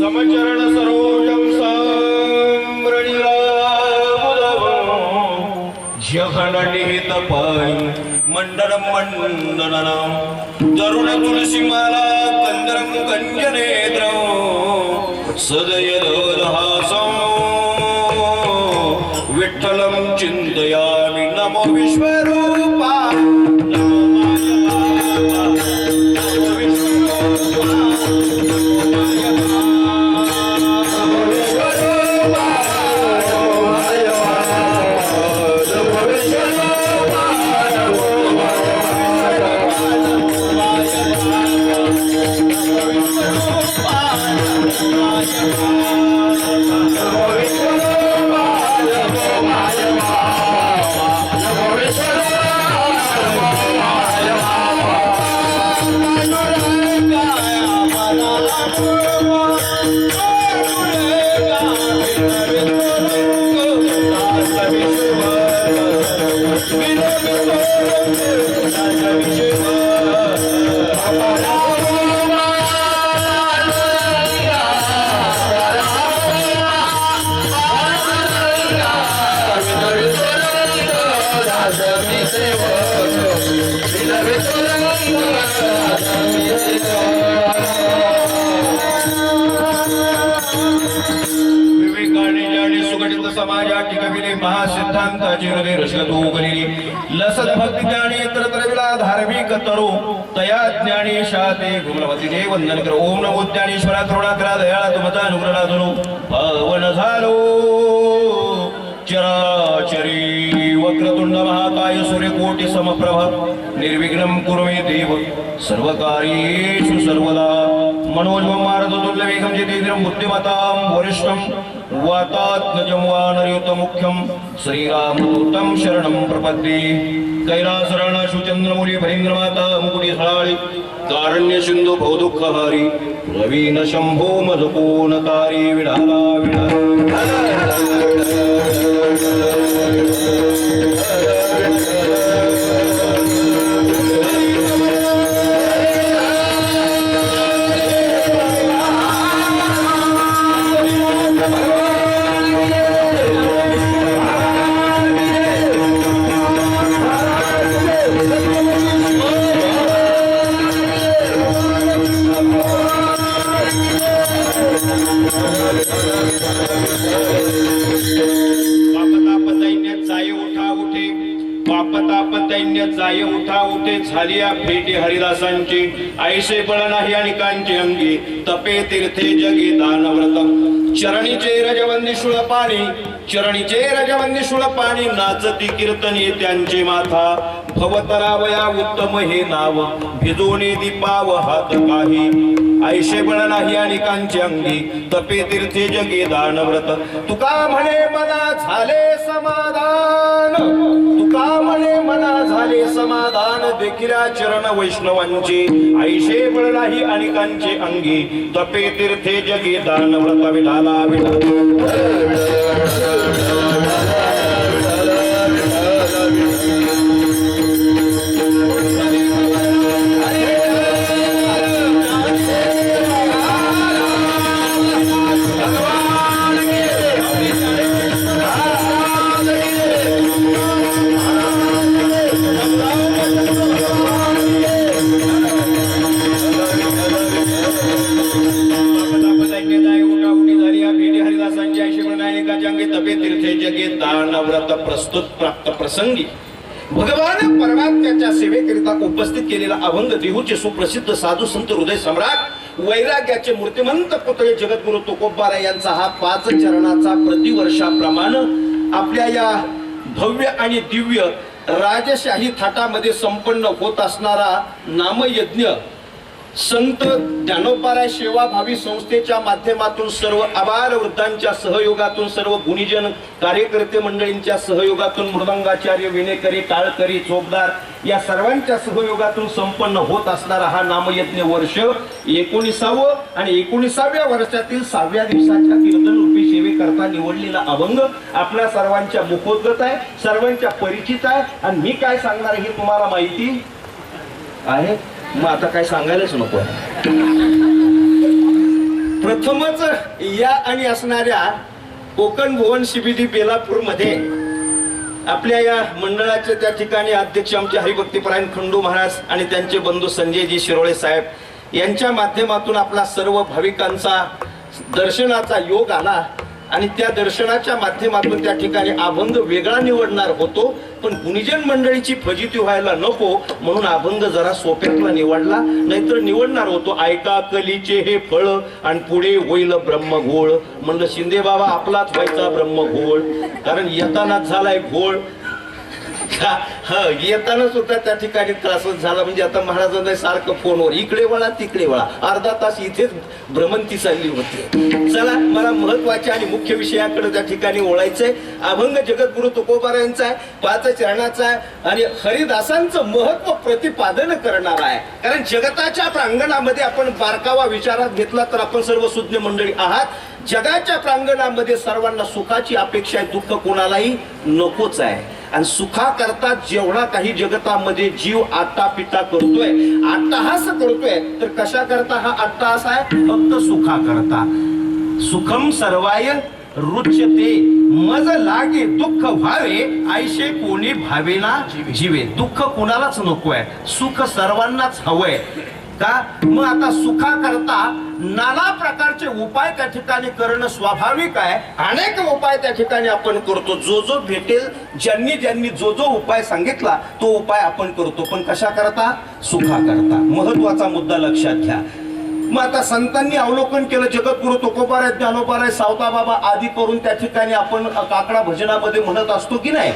समचरण सरोजं सम्रणिरामुदवं जघननिहित पाणि मंडलं मंडनं तरुण तुलसीमाला कंदरं कंजनेत्रं सदयदहासं विठ्ठलं चिन्तयामि नमो विश्वरूपा समाजाची कविले महासिद्धांताची हृदय रचना उगली लसत भक्ती ज्ञानी त्रत्रविला धार्मिक तरू तया ज्ञानी शाते गुणवती देव वंदन कर ओम नमो ज्ञानेश्वरा करुणाकरा दयाळा तुमचा अनुग्रह धरू पावन झालो चराचरी वक्रतुंड महाकाय सूर्यकोटि समप्रभ निर्विघ्नं कुरु मे देव सर्वकार्येषु सर्वदा मनोजवं मारुततुल्यवेगं जितेन्द्रियं बुद्धिमतां वरिष्ठं वातात्मजं वानरयुतमुख्यं श्रीरामदूतं शरणं प्रपद्ये कैलासराणाशुचन्द्रमौली भरेन्द्रमाता मुकुटिस्थळाळि कारण्य सिंधु भवदुःखहारी रवीन शंभो मधुकोनतारी विढाला जाय उठा उठे झालिया भेटी हरिदासांची ऐसे बळ नाही आणि कांची अंगी तपे तीर्थे जगी दानव्रत चरणीचे रजवंदी शुळ पाणी चरणीचे रजवंदी शुळ पाणी नाचती कीर्तनी त्यांचे माथा भवतरावया उत्तम हे नाव भिजोनी दीपाव हात काही ऐसे बळ नाही आणि कांची अंगी तपे तीर्थे जगी दानव्रत तुका म्हणे मना झाले समाधान तुका म्हणे मना झाले समाधान देखिला चरण वैष्णवांचे ऐसे बळ नाही आणि कांचे अंगी तपे तीर्थे जगी दानव्रत विठाला प्रस्तुत प्राप्त प्रसंगी भगवान परमात्म्याच्या सेवेकरिता उपस्थित केलेला अभंग देहूचे सुप्रसिद्ध साधू संत हृदय सम्राट वैराग्याचे मूर्तिमंत पुतळे जगद्गुरु तुकोबारा यांचा हा 5 चरणाचा प्रतिवर्षाप्रमाणे आपल्या या भव्य आणि दिव्य राजशाही थाटामध्ये संपन्न होत असणारा नामयज्ञ संत ज्ञानोबाराय सेवाभावी संस्थेच्या माध्यमातून सर्व आभार वृद्धांच्या सहयोगातून सर्व गुणीजन कार्यकर्ते मंडळींच्या सहयोगातून मृदंगाचार्य विनेकरी टाळकरी चोपदार या सर्वांच्या सहयोगातून संपन्न होत असणारा हा नामयज्ञ वर्ष 19वे आणि 19व्या वर्षातील 6व्या दिवसाच्या कीर्तन रूपी सेवेकरता निवडलेला अभंग आपल्या सर्वांच्या मुखोद्गत आहे, सर्वांच्या परिचित आहे आणि मी काय सांगणार हे तुम्हाला माहिती आहे. मग आता काय सांगायलाच नको. प्रथमच या आणि असणाऱ्या कोकण भुवन शिबिरी बेलापूर मध्ये आपल्या या मंडळाचे त्या ठिकाणी अध्यक्ष आमचे हरिभक्तीपरायण खंडू महाराज आणि त्यांचे बंधू संजयजी शिरोळे साहेब यांच्या माध्यमातून आपला सर्व भाविकांचा दर्शनाचा योग आला आणि त्या दर्शनाच्या माध्यमातून त्या ठिकाणी अभंग वेगळा निवडणार होतो, पण गुणीजन मंडळीची फजिती व्हायला नको म्हणून अभंग जरा सोप्यातला निवडला, नाहीतर निवडणार होतो ऐका कलीचे हे फळ आणि पुढे होईल ब्रह्मघोळ. म्हणलं शिंदे बाबा आपलाच व्हायचा ब्रह्मघोळ, कारण येतानाच झालाय घोळ. येताना सुद्धा त्या ठिकाणी त्रासच झाला. म्हणजे आता महाराजांना सारखं फोनवर इकडे वळा तिकडे वळा, अर्धा तास इथेच भ्रमंती चालली होती. चला मला महत्वाच्या आणि मुख्य विषयाकडे त्या ठिकाणी ओळायचंय. अभंग जगद्गुरु तुकोबारायांचा आहे, 5 चरणाचा आहे आणि हरिदासांचं महत्व प्रतिपादन करणार आहे. कारण जगताच्या प्रांगणामध्ये आपण बारकावा विचारात घेतला तर आपण सर्व सुज्ञ मंडळी आहात. जगाच्या प्रांगणामध्ये सर्वांना सुखाची अपेक्षा आहे, दुःख कोणालाही नकोच आहे. आणि सुखा करता जेवढा काही जगतामध्ये जीव आटापिटा करतोय, अट्टहास करतोय, तर कशा करता हा अट्टहास आहे? फक्त सुखा करता. सुखम सर्वाय रुच्यते मज लागे दुःख व्हावे ऐशे कोणी भावेना जीवे. दुःख कोणालाच नकोय, सुख सर्वांनाच हवंय. का मग आता सुखा करता नाना प्रकारचे उपाय त्या ठिकाणी करणं स्वाभाविक आहे. अनेक उपाय त्या ठिकाणी आपण करतो, जो जो भेटेल, ज्यांनी ज्यांनी जो जो उपाय सांगितला तो उपाय आपण करतो, पण कशा करता? सुखा करता. महत्वाचा मुद्दा लक्षात घ्या. मग आता संतांनी अवलोकन केलं, जगद्गुरु तुकोबाराय, ज्ञानोबाराय, सावता बाबा आदी करून त्या ठिकाणी आपण काकडा भजनामध्ये म्हणत असतो की नाही,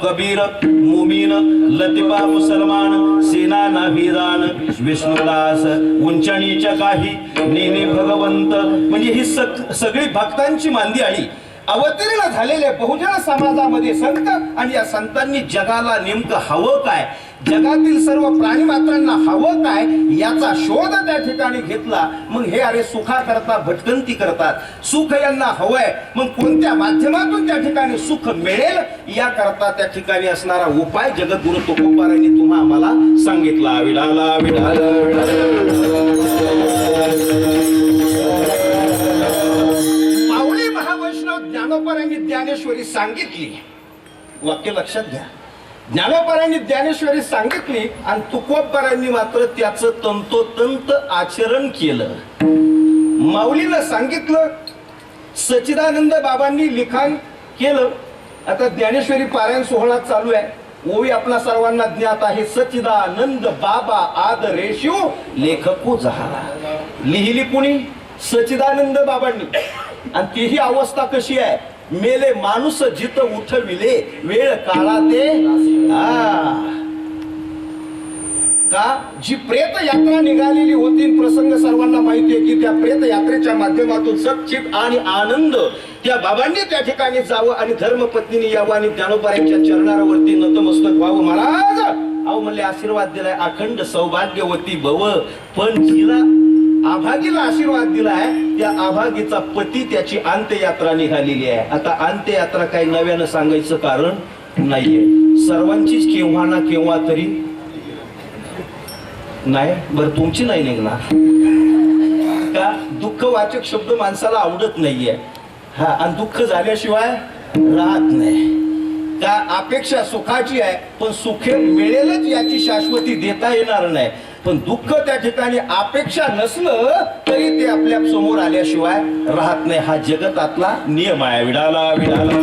कबीर, मुमीन, लतिफा, मुसलमान, सेना, नाभिदान, विष्णुदास, उंचणीच्या काही, नेने भगवंत. म्हणजे ही सगळी भक्तांची मांदियाळी अवतीर्ण झालेले बहुजन समाजामध्ये संत. आणि या संतांनी जगाला नेमकं हवं काय, जगातील सर्व प्राणी मात्रांना हवं काय याचा शोध त्या ठिकाणी घेतला. मग हे अरे सुखा करता भटकंती करतात, सुख यांना हवंय, मग कोणत्या माध्यमातून त्या ठिकाणी सुख मिळेल या करता त्या ठिकाणी असणारा उपाय जगद्गुरु तुकोबारायांनी तुम्हा आम्हाला सांगितला. विडाला विडाला माऊली महावैष्णव ज्ञानोबारायांनी ज्ञानेश्वरी सांगितली. वाक्य लक्षात घ्या. ज्ञानोबारायांनी ज्ञानेश्वरी सांगितली आणि तुकोबारायांनी मात्र त्याचं तंतोतंत आचरण केलं. माऊलीनं सांगितलं, सच्चिदानंद बाबांनी लिखाण केलं. आता ज्ञानेश्वरी पारायण सोहळा चालू आहे. ओवी आपला सर्वांना ज्ञात आहे. सच्चिदानंद बाबा आदरेशो लेखको झाला. लिहिली कुणी? सच्चिदानंद बाबांनी. आणि तीही अवस्था कशी आहे? मेले माणूस जित उठविले वेळ काळा ते का जी प्रेत यात्रा निघालेली होती, प्रसंग सर्वांना माहिती आहे की त्या प्रेत यात्रेच्या माध्यमातून सच्चित आणि आनंद त्या बाबांनी त्या ठिकाणी जावं आणि धर्मपत्नीने यावं आणि ज्ञानोबारायांच्या चरणावरती नतमस्तक व्हावं. महाराज अहो म्हणले आशीर्वाद दिलाय, अखंड सौभाग्यवती भव. पण जिला आभागीला आशीर्वाद दिलाय त्या आभागीचा पती त्याची अंत्ययात्रा निघालेली आहे. आता अंत्ययात्रा काही नव्यानं सांगायचं कारण नाहीये, सर्वांचीच केव्हा ना केव्हा तरी नाही. बरं तुमची नाही निघणार का? दुःखवाचक शब्द माणसाला आवडत नाहीये. हा, आणि दुःख झाल्याशिवाय राहत नाही का? अपेक्षा सुखाची आहे, पण सुख मिळेलच याची शाश्वती देता येणार नाही. पण दुःख त्या ठिकाणी अपेक्षा नसलं तरी ते आपल्या समोर आल्याशिवाय राहत नाही. हा जगतातला नियम आहे. विडाला विडाला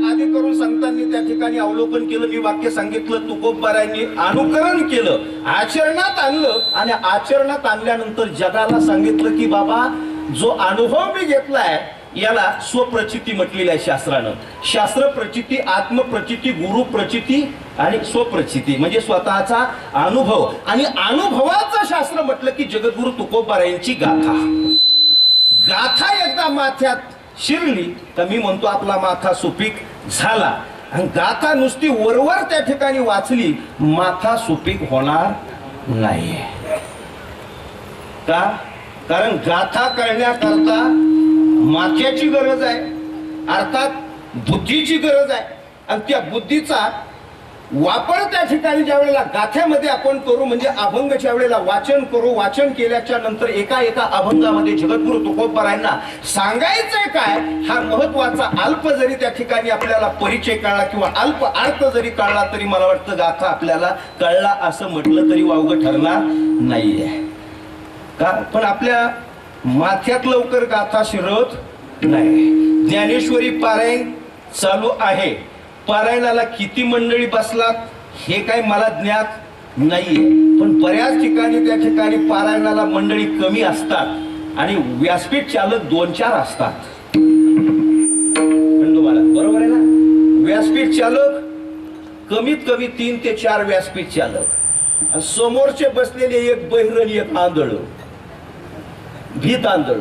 आदी करून संतांनी त्या ठिकाणी अवलोकन केलं. मी वाक्य सांगितलं, तुकोबारायांनी अनुकरण केलं, आचरणात आणलं आणि आचरणात आणल्यानंतर जगाला सांगितलं की बाबा जो अनुभव मी घेतलाय याला स्वप्रचिती म्हटलेली आहे शास्त्रानं. शास्त्र प्रचिती, आत्मप्रचिती, गुरु प्रचिती आणि स्वप्रचिती म्हणजे स्वतःचा अनुभव. आणि अनुभवाचं शास्त्र म्हटलं की जगद्गुरु तुकोबारायांची गाथा. गाथा एकदा माथ्यात शिरली तर मी म्हणतो आपला माथा सुपीक झाला. आणि गाथा नुसती वरवर त्या ठिकाणी वाचली, माथा सुपीक होणार नाही. का? कारण गाथा करण्याकरता माथ्याची गरज आहे, अर्थात बुद्धीची गरज आहे. आणि त्या बुद्धीचा वापर त्या ठिकाणी ज्या वेळेला गाथ्यामध्ये आपण करू, म्हणजे अभंगच्या वेळेला वाचन करू, वाचन केल्याच्या नंतर एका एका अभंगामध्ये जगद्गुरु तुकोबारायांना सांगायचंय काय हा महत्वाचा अल्प जरी त्या ठिकाणी आपल्याला परिचय कळला किंवा अल्प अर्थ जरी कळला तरी मला वाटतं गाथा आपल्याला कळला असं म्हटलं तरी वावगं ठरणार नाहीये का. पण आपल्या माथ्यात लवकर गाथा शिरत नाही. ज्ञानेश्वरी पारायण चालू आहे, पारायणाला किती मंडळी बसलात हे काही मला ज्ञात नाहीये, पण बऱ्याच ठिकाणी त्या ठिकाणी पारायणाला मंडळी कमी असतात आणि व्यासपीठ चालक 2-4 असतात. तुम्हाला बरोबर आहे ना. व्यासपीठ चालक कमीत कमी 3 ते 4 व्यासपीठ चालक, समोरचे बसलेले एक बहिरण एक आंधळ भीत आंधळ.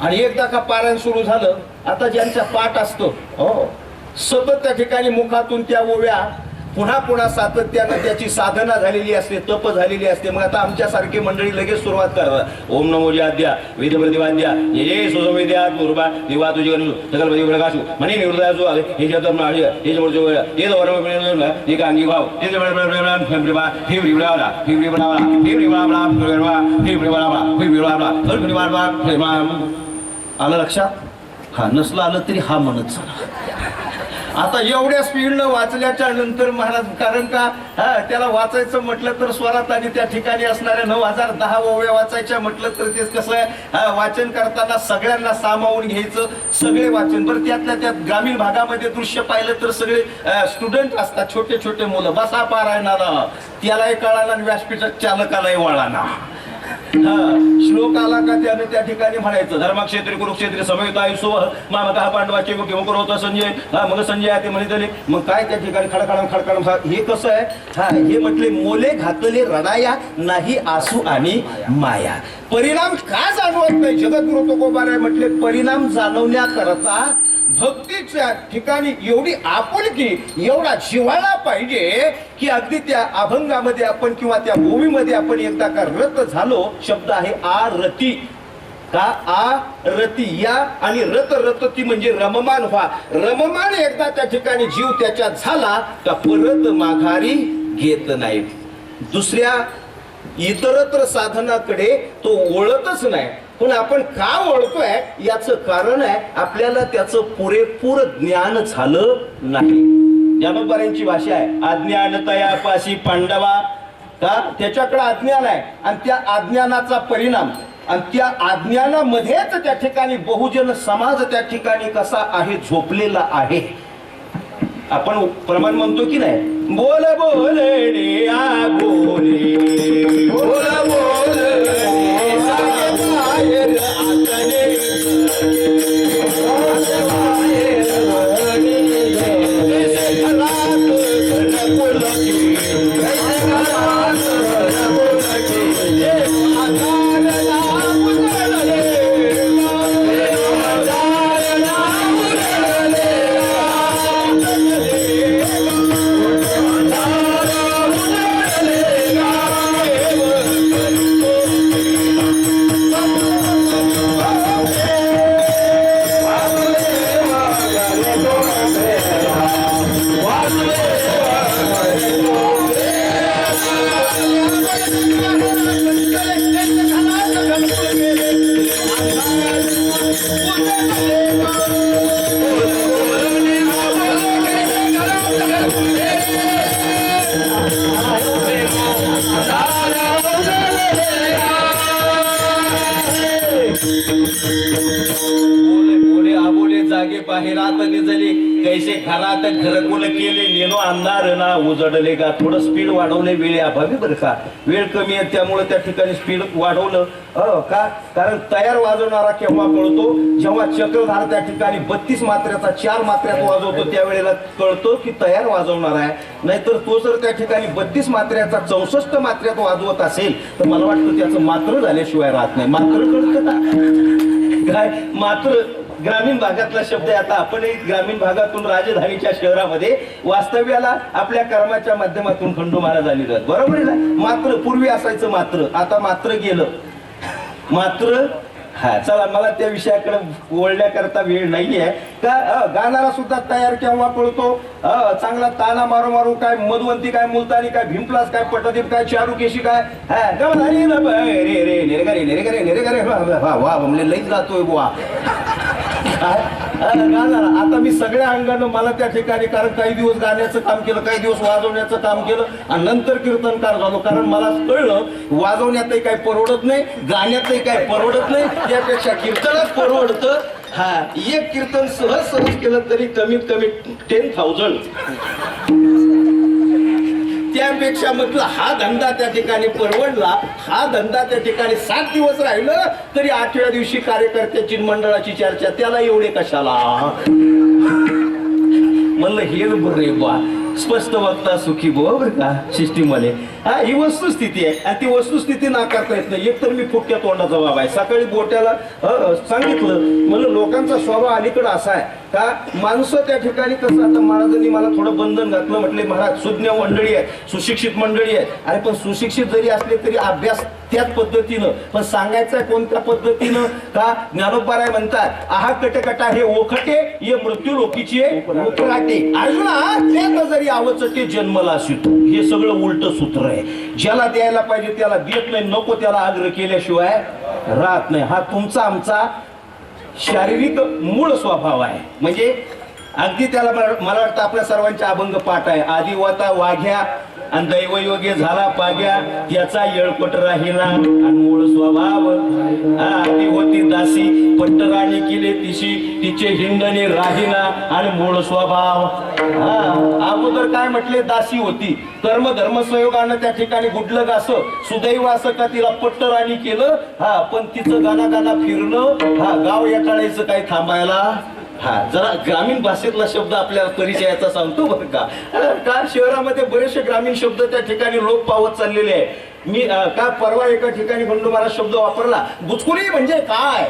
आणि एकदा का पारायण सुरू झालं, आता ज्यांचा पाठ असतो हो सतत त्या ठिकाणी मुखातून त्या ओव्या पुन्हा पुन्हा सातत्यानं त्याची साधना झालेली असते, तप झालेली असते. मग आता आमच्यासारखी मंडळी लगेच सुरुवात करतात. ओम नमो ज्याद्या वेदप्रतिवाद्या ये सुसंवेद्या मुरुबा दिवा तुझे सकल प्रकाशू म्हणे निवृत्तासु हे जतम हे समोरचे हे वरम हे गांगी भाव हे प्रेमा हे विवळावला हे विवळावला हे विवळावला हे विवळावला हे विवळावला प्रेमा. आलं लक्षात? हा नसलं आलं तरी हा म्हणत चला. आता एवढ्या स्पीडनं वाचल्याच्या नंतर महाराज, कारण का त्याला वाचायचं म्हटलं तर स्वरात आणि त्या ठिकाणी असणाऱ्या 9010 ओव्या वाचायच्या म्हटलं तर तेच कसं आहे, वाचन करताना सगळ्यांना सामावून घ्यायचं सगळे वाचन. बरं त्यातल्या त्यात ग्रामीण भागामध्ये दृश्य पाहिलं तर सगळे स्टुडंट असतात, छोटे छोटे मुलं. बसा पारायणाला, त्यालाही कळाला आणि व्यासपीठात चालकालाही वळाला. श्लोक आला का त्याने त्या ठिकाणी म्हणायचं धर्मक्षेत्री कुरुक्षेत्री समयुत आयुष्य मामका पांडवाचे किंवा होता संजय. मग संजय ते म्हणले मग काय त्या ठिकाणी खडखडम खडखडम. हे कसं आहे, हे म्हटले मोले घातले रडाया नाही आसू आणि माया. परिणाम का जाणवत नाही. जगद्गुरु तुकोबाराय म्हटले परिणाम जाणवण्याकरता भक्तीच्या ठिकाणी एवढी आपुलकी, एवढा जिव्हाळा पाहिजे की अगदी त्या अभंगामध्ये आपण किंवा त्या भूमीमध्ये आपण एकदा का रत झालो. शब्द आहे आरती का, आरती या आणि रत रतती म्हणजे रममान व्हा. रममान एकदा त्या ठिकाणी जीव त्याच्यात झाला का परत माघारी घेत नाही. दुसऱ्या इतरत्र साधनाकडे तो वळतच नाही. पण आपण का वळतोय याचं कारण आहे आपल्याला त्याचं पुरेपूर ज्ञान झालं नाही. ज्ञानोबारांची भाषा आहे अज्ञानतयापाशी पांडवा का, त्याच्याकडे अज्ञान आहे आणि त्या अज्ञानाचा परिणाम आणि त्या अज्ञानामध्येच त्या ठिकाणी बहुजन समाज त्या ठिकाणी कसा आहे झोपलेला आहे. आपण प्रमाण म्हणतो की नाही, बोल बोले आ बोले बोल बोले कैसे घरात घरकुल केले नेलो अंधार ना उजडले का. थोडं स्पीड वाढवले वेळे अभावी बरं का, वेळ कमी आहे त्यामुळे त्या ठिकाणी स्पीड वाढवलं का. कारण तयार वाजवणारा केव्हा कळतो जेव्हा चक्रधार त्या ठिकाणी 32 मात्र्याचा 4 मात्र्यात वाजवतो त्यावेळेला कळतो की तयार वाजवणार आहे. नाहीतर तो जर त्या ठिकाणी 32 मात्र्याचा 64 मात्र्यात वाजवत असेल तर मला वाटतं त्याचं मात्र झाल्याशिवाय राहत नाही. मात्र कळतं का काय, मात्र ग्रामीण भागातला शब्द आहे. आता आपणही ग्रामीण भागातून राजधानीच्या शहरामध्ये वास्तव्याला आपल्या कर्माच्या माध्यमातून खंडू महाराज आलेले बरोबर आहे ना. मात्र पूर्वी असायचं मात्र, आता मात्र गेलं. मात्र हा चला, मला त्या विषयाकडे वळण्याकरता वेळ नाहीये का. गाणारा सुद्धा तयार केव्हा पळतो, चांगला ताना मारू मारू, काय मधुवंती, काय मुलतानी, काय भीमप्लास, काय पटदीप, काय चारुकेशी, काय रे रे निरेगरे निरेगरे निरेगरे वा म्हणजे लईच जातोय बुवा. गाणारा आता मी सगळ्या अंगानं मला त्या ठिकाणी, कारण काही दिवस गाण्याचं काम केलं, काही दिवस वाजवण्याचं काम केलं आणि नंतर कीर्तनकार झालो. कारण मला कळलं वाजवण्यातही काही परवडत नाही, गाण्यातही काही परवडत नाही, त्यापेक्षा कीर्तनच परवडतं. हा, एक कीर्तन सहज सहज केलं तरी कमीत कमी 10,000. त्यापेक्षा म्हटलं हा धंदा त्या ठिकाणी परवडला. हा धंदा त्या ठिकाणी 7 दिवस राहिलं तरी 8व्या दिवशी कार्यकर्त्याची मंडळाची चर्चा, त्याला एवढे कशाला. म्हणलं हे बरे बा, स्पष्ट वक्ता सुखी बो बरं का सिस्टीममध्ये. हा, ही वस्तुस्थिती आहे आणि ती वस्तुस्थिती नाकारता येत नाही. एक तर मी फुटक्या तोंडाचा जबाब आहे. सकाळी बोट्याला सांगितलं, म्हणलं लोकांचा स्वभाव अलीकडे असा आहे का, माणसं त्या ठिकाणी कसं, आता महाराजांनी मला थोडं बंधन घातलं. म्हटले महाराज सुज्ञ मंडळी आहे, सुशिक्षित मंडळी आहे. अरे पण सुशिक्षित जरी असले तरी अभ्यास त्याच पद्धतीनं, पण सांगायचं कोणत्या पद्धतीनं का. ज्ञानोबाराय म्हणतात, आहा कटकटा हे ओखटे, ये मृत्यू लोकीचे ओखराटे. अर्जुना त्यात जरी आवचटे जन्मला शितो. हे सगळं उलट सूत्र आहे. ज्याला द्यायला पाहिजे त्याला देत नाही, नको त्याला आग्रह केल्याशिवाय राहत नाही. हा तुमचा आमचा शारीरिक मूळ स्वभाव आहे. म्हणजे अगदी त्याला मला वाटतं आपल्या सर्वांचे अभंग पाठ आहे. आधी होता वाघ्या आणि दैवयोगे झाला पाग्या, याचा येळपट राहिना आणि मूळ स्वभाव. आधी होती दासी, पट्टराणी केले तिशी, तिचे हिंडणे राहिना आणि मूळ स्वभाव. अगोदर काय म्हटले, दासी होती, कर्म धर्म संयोगानं त्या ठिकाणी गुडलग असं, सुदैव असं का तिला पट्टराणी केलं. हा, पण तिचं गाणा गाणा फिरणं, हा गाव याटाळायचं काही थांबायला. हा, जरा ग्रामीण भाषेतला शब्द आपल्याला परिचयाचा सांगतो बरं का. का शहरामध्ये बरेचसे ग्रामीण शब्द त्या ठिकाणी लोप पावत चाललेले आहे. मी का परवा एका ठिकाणी खंडोबारा शब्द वापरला, बुचकुली म्हणजे काय.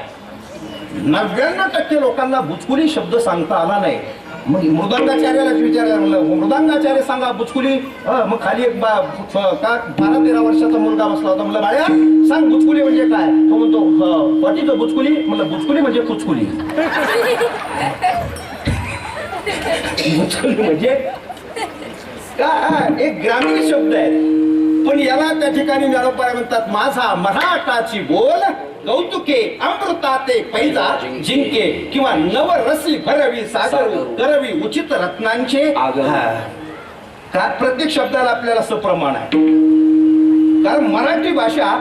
99% लोकांना बुचकुली शब्द सांगता आला नाही. मग मृदांगाचार्यालाच विचारायला म्हणलं, मृदांगाचार्य सांगा बुचकुली. मग खाली एक 12-13 वर्षाचा मुलगा बसला होता. म्हणलं बाळ्या सांग बुचकुली म्हणजे काय. तो म्हणतो वाटीचं बुचकुली. म्हणलं बुचकुली म्हणजे कुचकुली. बुचकुली म्हणजे काय, एक ग्रामीण शब्द आहे. पण याला त्या ठिकाणी ज्ञानोबा म्हणतात, माझा मराठाची बोल कौतुके अमृताते पैजा जिंके, किंवा नवरसी भरवी सागर करवी उचित रत्नांचे का. प्रत्येक शब्दाला आपल्याला सप्रमाण आहे. कारण मराठी भाषा,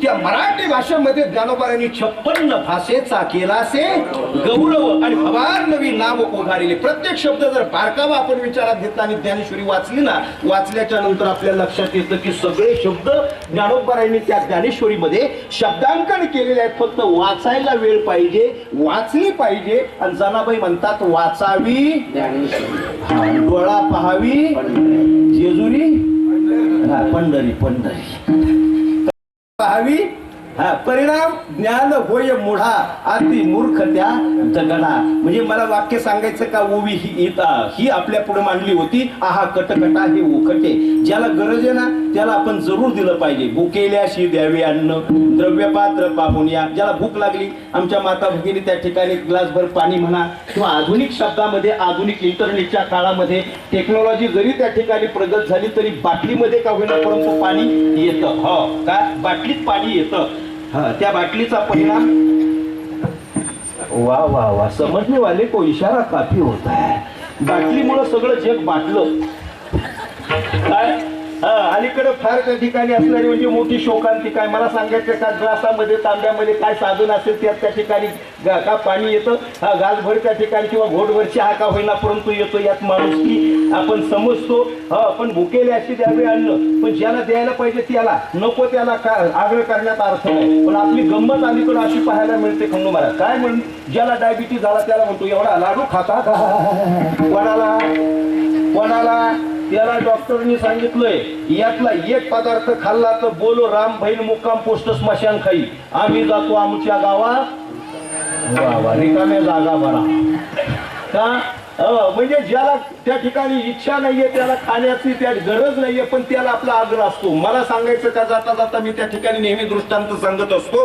त्या मराठी भाषेमध्ये ज्ञानोबांनी 56 भाषेचा केलासे गौरव आणि हवार नवी नाव उघाडले. प्रत्येक शब्द जर बारकावा आपण विचारात घेतला आणि ज्ञानेश्वरी वाचली ना, वाचल्याच्या नंतर आपल्याला लक्षात येतं की सगळे शब्द ज्ञानोबांनी त्या ज्ञानेश्वरीमध्ये शब्दांकन केलेले आहेत. फक्त वाचायला वेळ पाहिजे, वाचली पाहिजे. आणि जनाबाई म्हणतात वाचावी ज्ञानेश्वरी, डोळा पहावी जेजुरी, पंढरी पंढरी पहावी. परिणाम ज्ञान होय मुढा अति मूर्ख त्या जगडा. म्हणजे मला वाक्य सांगायचं का, ओवी ही आपल्या पुढे मांडली होती. आहा कटकटा हे ओखटे. ज्याला गरज आहे ना त्याला आपण जरूर दिलं पाहिजे. भुकेल्याशी द्यावे अन्न, द्रव्यपात्र पाहून या. ज्याला भूक लागली, आमच्या माता भगिनी त्या ठिकाणी ग्लासभर पाणी म्हणा, किंवा आधुनिक शब्दामध्ये, आधुनिक इंटरनेटच्या काळामध्ये टेक्नॉलॉजी जरी त्या ठिकाणी प्रगत झाली तरी बाटलीमध्ये का होईना परंतु पाणी येतं. हो का, बाटलीत पाणी येतं. त्या बाटलीचा परिणाम वा वा वा, समजने वाले को इशारा काफी होता है. बाटलीमुळे सगळं जग बाटलं. काय अलीकडे फार त्या ठिकाणी असणारी म्हणजे मोठी शोकांतिका आहे. मला सांगायचं का, ग्लासामध्ये तांब्यामध्ये काय साधन असेल त्या ठिकाणी का पाणी येतं. गासभर त्या ठिकाणी किंवा घोटभर चहा का होईना परंतु येतो. यात माणूस की आपण समजतो. पण भुकेले अशी द्यावे अन्न, पण ज्याला द्यायला पाहिजे त्याला नको, त्याला आग्रह करण्यात अर्थ नाही. पण आपली गंमत अलीकडे अशी पाहायला मिळते खंडू महाराज. काय म्हण, ज्याला डायबिटीज झाला त्याला म्हणतो एवढा लाडू खाता का. कोणाला कोणाला त्याला डॉक्टरनी सांगितलंय यातला एक पदार्थ खाल्ला तर बोलो राम बहीण मुक्काम पोस्ट स्मशान खाई, आम्ही जातो आमच्या गावात. रिकाम्या जागा भरा का. म्हणजे ज्याला त्या ठिकाणी इच्छा नाहीये, त्याला खाण्याची त्या गरज नाहीये, पण त्याला आपला आग्रह असतो. मला सांगायचं का, जाता जाता मी त्या ठिकाणी नेहमी दृष्टांत सांगत असतो.